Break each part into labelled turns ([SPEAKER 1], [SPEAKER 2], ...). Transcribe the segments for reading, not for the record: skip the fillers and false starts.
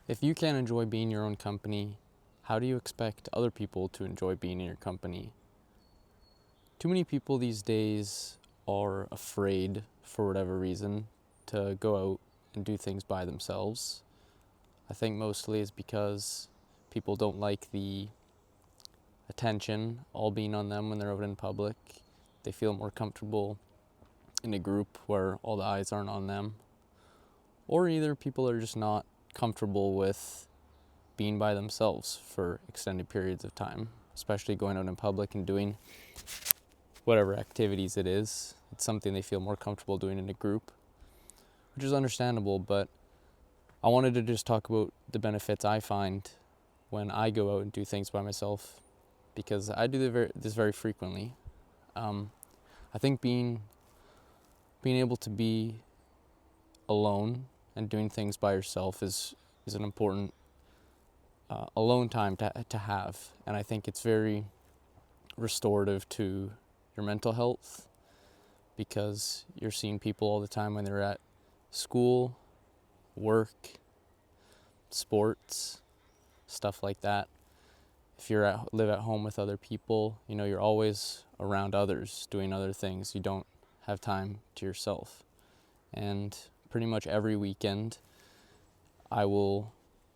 [SPEAKER 1] If you can't enjoy being your own company, how do you expect other people to enjoy being in your company? Too many people these days are afraid, for whatever reason, to go out and do things by themselves. I think mostly is because people don't like the attention all being on them when they're out in public. They feel more comfortable in a group where all the eyes aren't on them. Or either people are just not comfortable with being by themselves for extended periods of time, especially going out in public and doing whatever activities it is. It's something they feel more comfortable doing in a group, which is understandable, but I wanted to just talk about the benefits I find when I go out and do things by myself, because I do this very frequently. I think being able to be alone and doing things by yourself is an important alone time to have, and I think it's very restorative to your mental health, because you're seeing people all the time when they're at school, work, sports, stuff like that. If you live at home with other people, you're always around others doing other things. You don't have time to yourself. And pretty much every weekend I will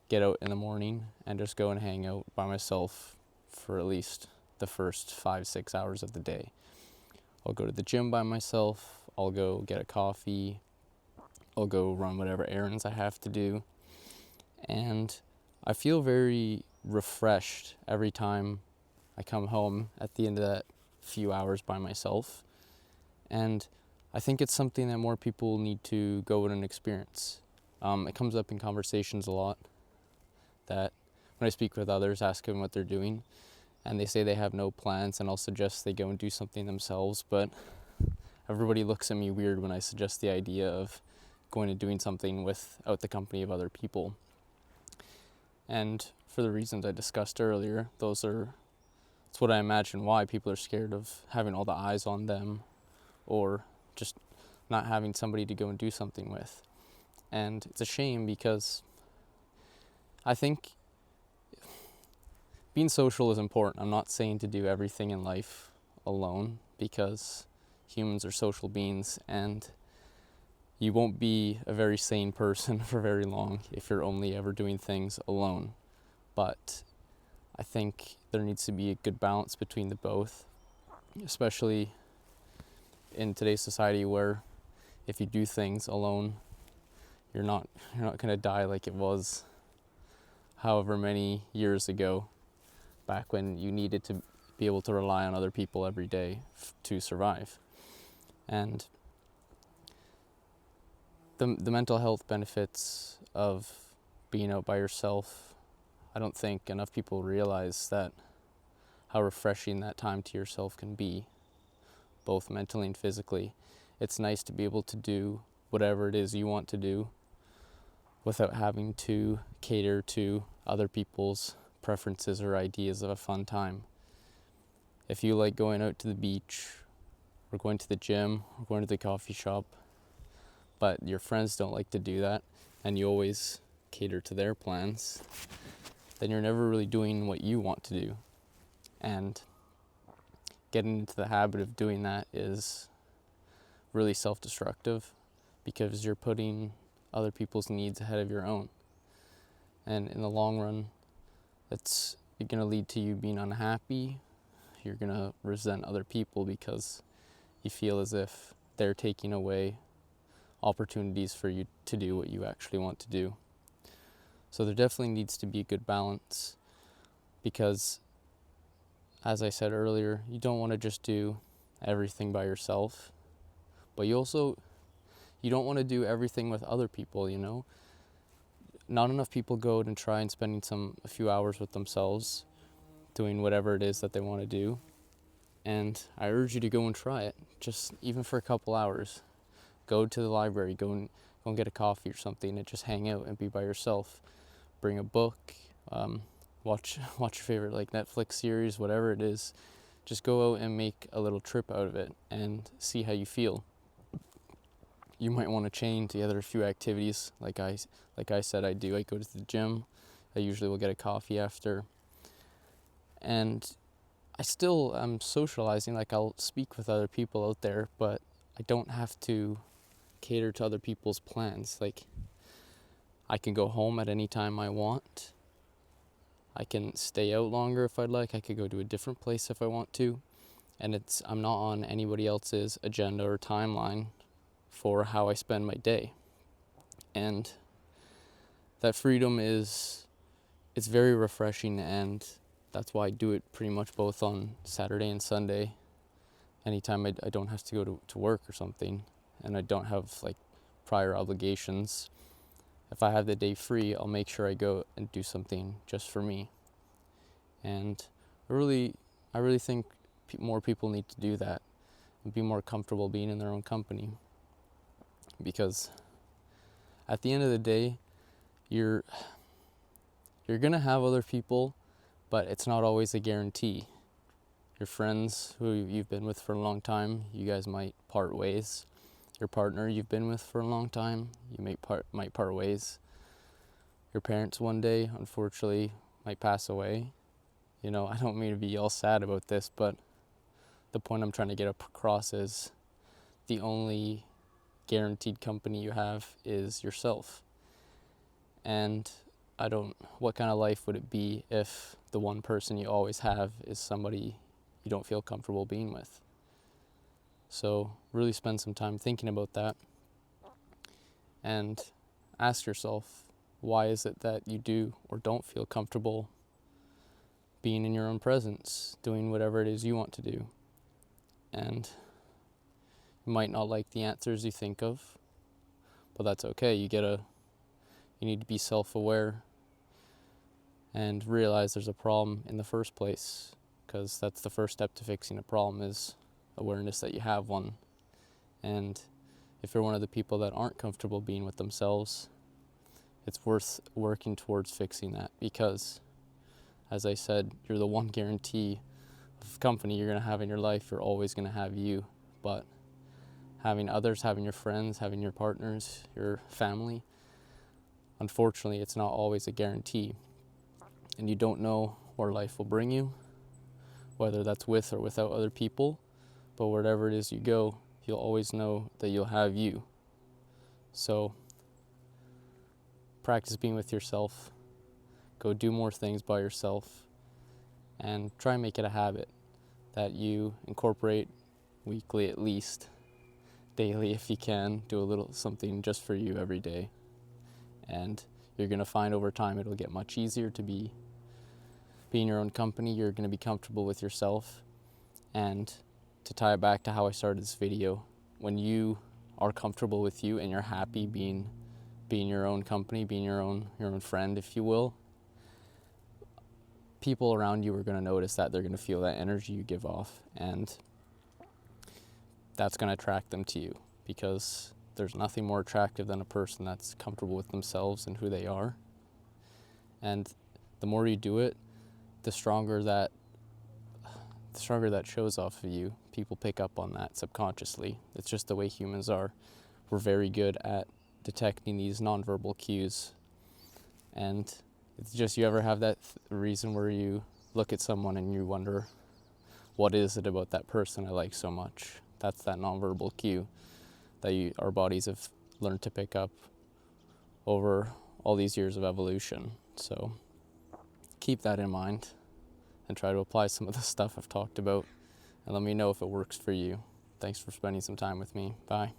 [SPEAKER 1] get out in the morning and just go and hang out by myself for at least the first 5-6 hours of the day. I'll go to the gym by myself, I'll go get a coffee, I'll go run whatever errands I have to do, and I feel very refreshed every time I come home at the end of that few hours by myself. And I think it's something that more people need to go out and experience. It comes up in conversations a lot, that when I speak with others, ask them what they're doing, and they say they have no plans, and I'll suggest they go and do something themselves, but everybody looks at me weird when I suggest the idea of going and doing something without the company of other people. And for the reasons I discussed earlier, it's what I imagine why people are scared of having all the eyes on them, or just not having somebody to go and do something with. And it's a shame, because I think being social is important. I'm not saying to do everything in life alone, because humans are social beings, and you won't be a very sane person for very long if you're only ever doing things alone. But I think there needs to be a good balance between the both, especially in today's society, where if you do things alone, you're not going to die like it was however many years ago, back when you needed to be able to rely on other people every day to survive. And the mental health benefits of being out by yourself, I don't think enough people realize that how refreshing that time to yourself can be, both mentally and physically. It's nice to be able to do whatever it is you want to do without having to cater to other people's preferences or ideas of a fun time. If you like going out to the beach, or going to the gym, or going to the coffee shop, but your friends don't like to do that, and you always cater to their plans, then you're never really doing what you want to do. And getting into the habit of doing that is really self-destructive, because you're putting other people's needs ahead of your own. And in the long run, it's going to lead to you being unhappy. You're going to resent other people because you feel as if they're taking away opportunities for you to do what you actually want to do. So there definitely needs to be a good balance, because, as I said earlier, you don't want to just do everything by yourself, but you don't want to do everything with other people, Not enough people go out and try and spending a few hours with themselves, doing whatever it is that they want to do. And I urge you to go and try it, just even for a couple hours. Go to the library, go and get a coffee or something, and just hang out and be by yourself. Bring a book, watch your favorite Netflix series, whatever it is. Just go out and make a little trip out of it and see how you feel. you might want to chain together a few activities. Like I said, I do. I go to the gym. I usually will get a coffee after. And I still am socializing, like I'll speak with other people out there, but I don't have to cater to other people's plans. Like, I can go home at any time I want. I can stay out longer if I'd like. I could go to a different place if I want to. And I'm not on anybody else's agenda or timeline for how I spend my day. And that freedom it's very refreshing, and that's why I do it pretty much both on Saturday and Sunday. Anytime I don't have to go to work or something, and I don't have like prior obligations. If I have the day free, I'll make sure I go and do something just for me. And I really think more people need to do that and be more comfortable being in their own company. Because at the end of the day, you're gonna have other people, but it's not always a guarantee. Your friends who you've been with for a long time, you guys might part ways. Your partner you've been with for a long time, you might part ways. Your parents one day, unfortunately, might pass away. You know, I don't mean to be all sad about this, but the point I'm trying to get across is the only guaranteed company you have is yourself. And what kind of life would it be if the one person you always have is somebody you don't feel comfortable being with? So really spend some time thinking about that and ask yourself, why is it that you do or don't feel comfortable being in your own presence, doing whatever it is you want to do? And you might not like the answers you think of, but that's okay. You need to be self-aware and realize there's a problem in the first place, because that's the first step to fixing a problem, is awareness that you have one. And if you're one of the people that aren't comfortable being with themselves, it's worth working towards fixing that, because as I said, you're the one guarantee of company you're going to have in your life. You're always going to have you, but having others, having your friends, having your partners, your family, unfortunately, it's not always a guarantee. And you don't know where life will bring you, whether that's with or without other people. But wherever it is you go, you'll always know that you'll have you. So practice being with yourself. Go do more things by yourself. And try and make it a habit that you incorporate weekly at least. Daily if you can. Do a little something just for you every day. And you're going to find over time it'll get much easier to be in your own company. You're going to be comfortable with yourself. And to tie it back to how I started this video, when you are comfortable with you and you're happy being your own company, being your own friend, if you will, people around you are going to notice that. They're going to feel that energy you give off, and that's going to attract them to you, because there's nothing more attractive than a person that's comfortable with themselves and who they are. And the more you do it, the stronger that shows off of you. People pick up on that subconsciously. It's just the way humans are. We're very good at detecting these nonverbal cues. And it's just, you ever have that reason where you look at someone and you wonder, what is it about that person I like so much? That's that nonverbal cue that our bodies have learned to pick up over all these years of evolution. So keep that in mind and try to apply some of the stuff I've talked about, and let me know if it works for you. Thanks for spending some time with me. Bye.